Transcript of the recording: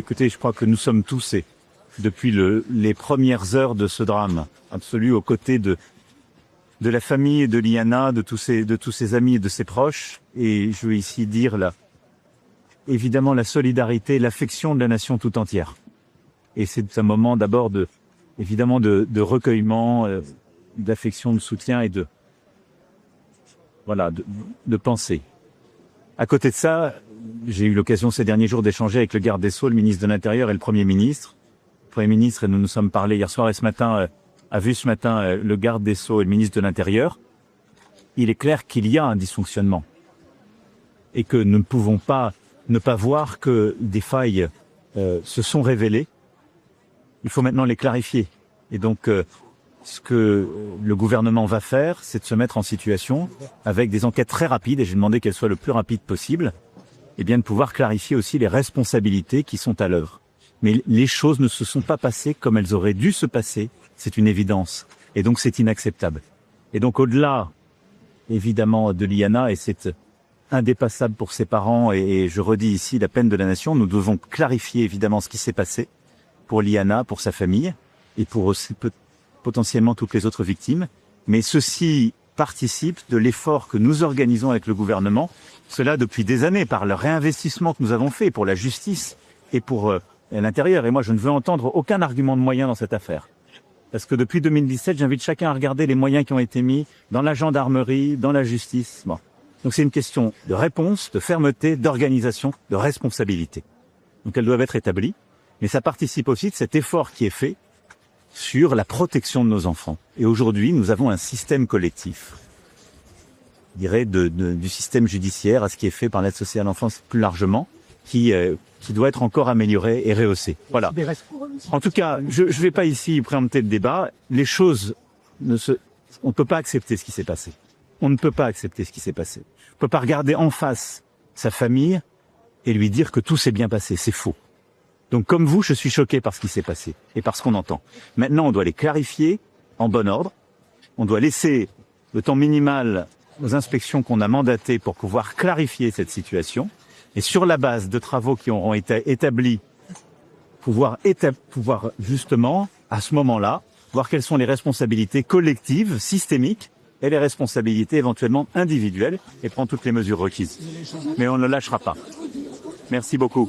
Écoutez, je crois que nous sommes tous, et depuis les premières heures de ce drame absolu, aux côtés de la famille de Liana, de tous ses amis et de ses proches. Et je veux ici dire évidemment la solidarité, l'affection de la nation tout entière. Et c'est un moment d'abord évidemment de recueillement, d'affection, de soutien et de pensée. À côté de ça, j'ai eu l'occasion ces derniers jours d'échanger avec le garde des Sceaux, le ministre de l'Intérieur et le Premier ministre. Le Premier ministre, et nous nous sommes parlé hier soir et ce matin, a vu ce matin le garde des Sceaux et le ministre de l'Intérieur. Il est clair qu'il y a un dysfonctionnement et que nous ne pouvons pas ne pas voir que des failles se sont révélées. Il faut maintenant les clarifier. Et donc, ce que le gouvernement va faire, c'est de se mettre en situation, avec des enquêtes très rapides, et j'ai demandé qu'elles soient le plus rapides possible, et bien de pouvoir clarifier aussi les responsabilités qui sont à l'œuvre. Mais les choses ne se sont pas passées comme elles auraient dû se passer, c'est une évidence. Et donc c'est inacceptable. Et donc au-delà, évidemment, de Liana, et c'est indépassable pour ses parents, et je redis ici la peine de la nation, nous devons clarifier évidemment ce qui s'est passé pour Liana, pour sa famille, et pour aussi potentiellement toutes les autres victimes. Mais ceci participe de l'effort que nous organisons avec le gouvernement, cela depuis des années, par le réinvestissement que nous avons fait pour la justice et pour l'intérieur. Et moi, je ne veux entendre aucun argument de moyens dans cette affaire. Parce que depuis 2017, j'invite chacun à regarder les moyens qui ont été mis dans la gendarmerie, dans la justice. Bon. Donc c'est une question de réponse, de fermeté, d'organisation, de responsabilité. Donc elles doivent être établies. Mais ça participe aussi de cet effort qui est fait sur la protection de nos enfants. Et aujourd'hui, nous avons un système collectif, je dirais, du système judiciaire à ce qui est fait par l'aide sociale à l'enfance plus largement, qui doit être encore amélioré et rehaussé. Voilà. En tout cas, je ne vais pas ici préempter le débat. Les choses on ne peut pas accepter ce qui s'est passé. On ne peut pas accepter ce qui s'est passé. On ne peut pas regarder en face sa famille et lui dire que tout s'est bien passé. C'est faux. Donc comme vous, je suis choqué par ce qui s'est passé et par ce qu'on entend. Maintenant, on doit les clarifier en bon ordre. On doit laisser le temps minimal aux inspections qu'on a mandatées pour pouvoir clarifier cette situation. Et sur la base de travaux qui auront été établis, pouvoir justement, à ce moment-là, voir quelles sont les responsabilités collectives, systémiques, et les responsabilités éventuellement individuelles, et prendre toutes les mesures requises. Mais on ne lâchera pas. Merci beaucoup.